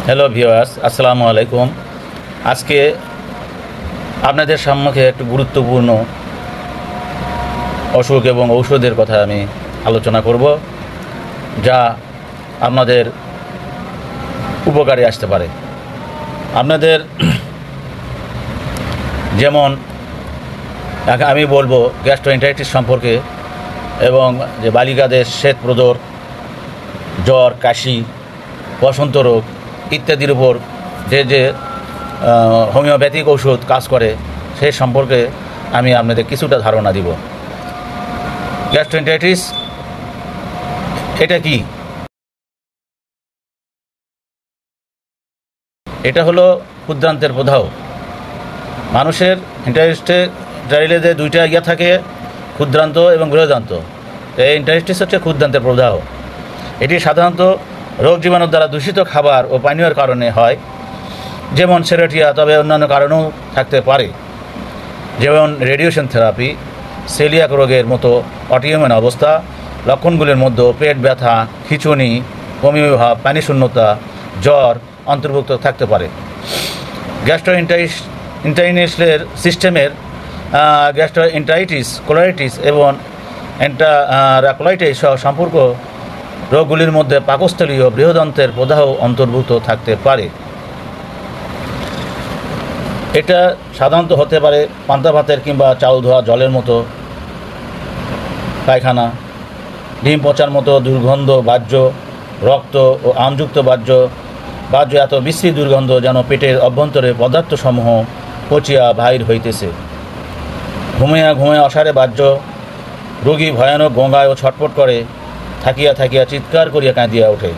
Hello viewers, আসসালামু আলাইকুম। আজকে আপনাদের সম্মুখে একটু গুরুত্বপূর্ণ অসুখ এবং ঔষধের কথা আমি আলোচনা করব, যা আপনাদের উপকারে আসতে পারে। আপনাদের যেমন আমি বলবো গ্যাস্ট্রোএন্টারাইটিস সম্পর্কে, এবং যে বালিকাদের শ্বেতপ্রদর, জ্বর, কাশি, বসন্ত রোগ ইত্যাদির উপর যে হোমিওপ্যাথিক ঔষধ কাজ করে সেই সম্পর্কে আমি আপনাদের কিছুটা ধারণা দিব। গ্যাস্ট্রোএন্টারাইটিস এটা কি? এটা হলো ক্ষুদ্রান্তের প্রদাহ। মানুষের ইন্টারেস্টে দুইটা ইয়া থাকে, ক্ষুদ্রান্ত এবং বৃহদান্ত। এই ইন্টারেস্টিস হচ্ছে ক্ষুদ্রান্তের প্রদাহ। এটি সাধারণত রোগ জীবাণুর দ্বারা দূষিত খাবার ও পানীয়ের কারণে হয়, যেমন সেরেটিয়া, তবে অন্যান্য কারণেও থাকতে পারে, যেমন রেডিয়েশন থেরাপি, সেলিয়াক রোগের মতো অটিইমিউন অবস্থা। লক্ষণগুলির মধ্যে পেট ব্যথা, খিঁচুনি, বমিভাব, পানিশূন্যতা, জ্বর অন্তর্ভুক্ত থাকতে পারে। গ্যাস্ট্রোএন্টারাইটিসের সিস্টেমের গ্যাস্ট্রোএন্টারাইটিস, কোলাইটিস এবং এন্টারাকোলাইটিস সহ সম্পর্ক রোগগুলির মধ্যে পাকস্থলী ও বৃহদান্তের প্রদাহ অন্তর্ভুক্ত থাকতে পারে। এটা সাধারণত হতে পারে পান্তা ভাতের কিংবা চাউল ধোয়া জলের মতো পায়খানা, ডিম পচার মতো দুর্গন্ধ বাহ্য, রক্ত ও আমযুক্ত বাহ্য এত বিশ্রী দুর্গন্ধ যেন পেটের অভ্যন্তরে পদার্থসমূহ পচিয়া বাহির হইতেছে। ঘুমাইয়া অসারে বাহ্য, রোগী ভয়ানক গঙ্গায় ও ছটফট করে, থাকিয়া থাকিয়া চিৎকার করিয়া কাঁদিয়া ওঠে,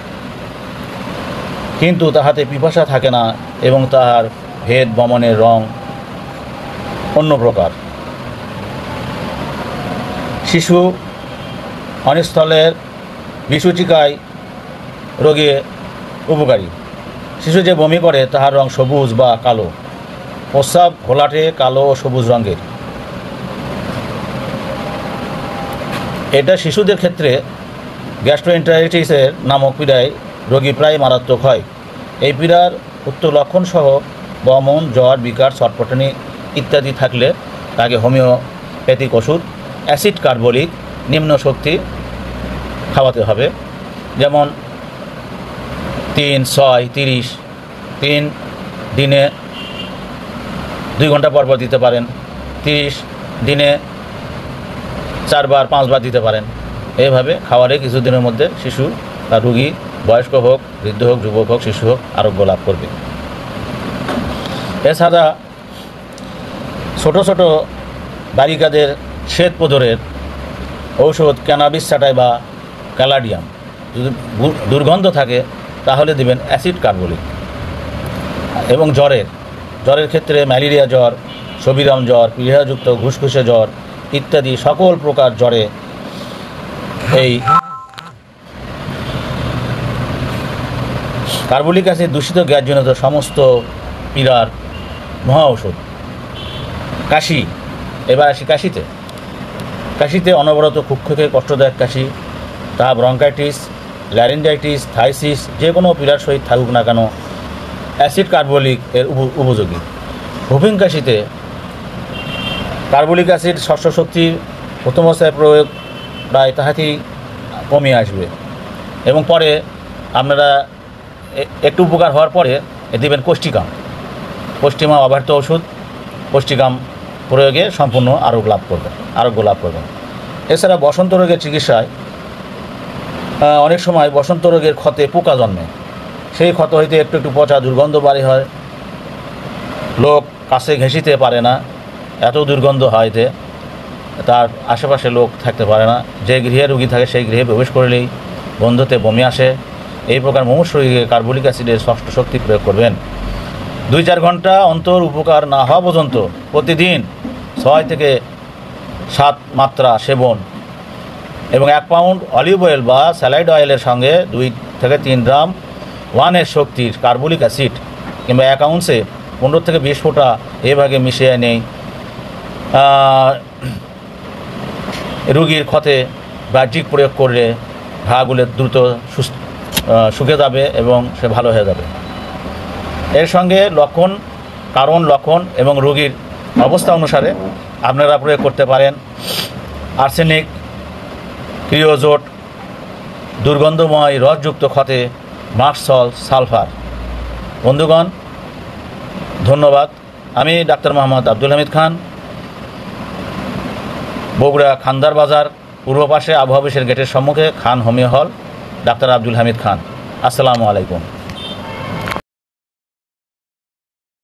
কিন্তু তাহাতে পিপাসা থাকে না এবং তাহার ভেদ বমনের রং অন্য প্রকার। শিশু অনিস্থলের বিসূচিকায় রোগে উপকারী। শিশু যে বমি করে তাহার রং সবুজ বা কালো, প্রস্রাব ঘোলাটে কালো ও সবুজ রঙের। এটা শিশুদের ক্ষেত্রে গ্যাস্ট্রোএন্টারাইটিসের নামক পীড়ায় রোগী প্রায় মারাত্মক হয়। এই পীড়ার উক্ত লক্ষণসহ বমন, জ্বর, বিকার, ছটফটানি ইত্যাদি থাকলে তাকে হোমিওপ্যাথিক ওষুধ অ্যাসিড কার্বলিক নিম্ন শক্তি খাওয়াতে হবে, যেমন 3, 6, 30 3 দিনে 2 ঘন্টা পর দিতে পারেন। 30 দিনে 4 বার 5 বার দিতে পারেন। এইভাবে খাওয়ারে কিছুদিনের মধ্যে শিশু বা রোগী, বয়স্ক হোক, বৃদ্ধ হোক, যুবক হোক, শিশু হোক, আরোগ্য লাভ করবে। এছাড়া ছোট ছোট বালিকাদের শ্বেতপ্রদরের ঔষধ ক্যানাবিস স্যাটাই বা ক্যালাডিয়াম। যদি দুর্গন্ধ থাকে তাহলে দিবেন অ্যাসিড কার্বলিক। এবং জ্বরের ক্ষেত্রে ম্যালেরিয়া জ্বর, সবিরাম জ্বর, পীড়াযুক্ত ঘুসঘুসে জ্বর ইত্যাদি সকল প্রকার জ্বরে এই কার্বলিক অ্যাসিড দূষিত গ্যাসজনিত সমস্ত পীড়ার মহা ঔষধ। কাশি, এবার আসি কাশিতে অনবরত খুকখুকে কষ্টদায়ক কাশি, তা ব্রঙ্কাইটিস, ল্যারিঞ্জাইটিস, থাইসিস যে কোনো পীড়ার সহিত থাকুক না কেন, অ্যাসিড কার্বলিক এর উপযোগী। হুপিং কাশিতে কার্বলিক অ্যাসিড ষষ্ঠ শক্তি প্রথম অবস্থায় প্রয়োগ প্রায় তাহাতেই কমে আসবে, এবং পরে আপনারা একটু উপকার হওয়ার পরে দেবেন কোষ্টিকাম অবারিত ওষুধ। কোষ্টিকাম প্রয়োগে সম্পূর্ণ আরোগ্য লাভ করবেন। এছাড়া বসন্ত রোগের চিকিৎসায় অনেক সময় বসন্ত রোগের ক্ষতে পোকা জন্মে, সেই ক্ষত হইতে একটু পচা দুর্গন্ধ বাড়ি হয়, লোক কাছে ঘেঁষিতে পারে না, এত দুর্গন্ধ হয় যে তার আশেপাশে লোক থাকতে পারে না। যে গৃহে রোগী থাকে সেই গৃহে প্রবেশ করলেই গন্ধতে বমি আসে। এই প্রকার মুমূর্ষু রোগীকে কার্বলিক অ্যাসিডের ষষ্ঠ শক্তি প্রয়োগ করবেন। 2-4 ঘন্টা অন্তর উপকার না হওয়া পর্যন্ত প্রতিদিন 6 থেকে 7 মাত্রা সেবন, এবং 1 পাউন্ড অলিভ অয়েল বা স্যালাইড অয়েলের সঙ্গে 2 থেকে 3 গ্রাম 1 শক্তির কার্বলিক অ্যাসিড কিংবা 1 আউন্সে 15 থেকে 20 ফোঁটা এভাবে মিশিয়ে নেই রোগীর ক্ষতে বাহ্যিক প্রয়োগ করলে ঘাগুলো দ্রুত শুকে যাবে এবং সে ভালো হয়ে যাবে। এর সঙ্গে লক্ষণ এবং রোগীর অবস্থা অনুসারে আপনারা প্রয়োগ করতে পারেন আর্সেনিক, ক্রিওজোট, দুর্গন্ধময় রসযুক্ত ক্ষতে মার্কসল, সালফার। বন্ধুগণ, ধন্যবাদ। আমি ডাক্তার মোহাম্মদ আব্দুল হামিদ খান, বগুড়া খান্দার বাজার পূর্ব পাশে আবহাওয়া অফিসের গেটের সম্মুখে Khan homeo hall, doctor Abdul Hamid Khan. আসসালামু আলাইকুম।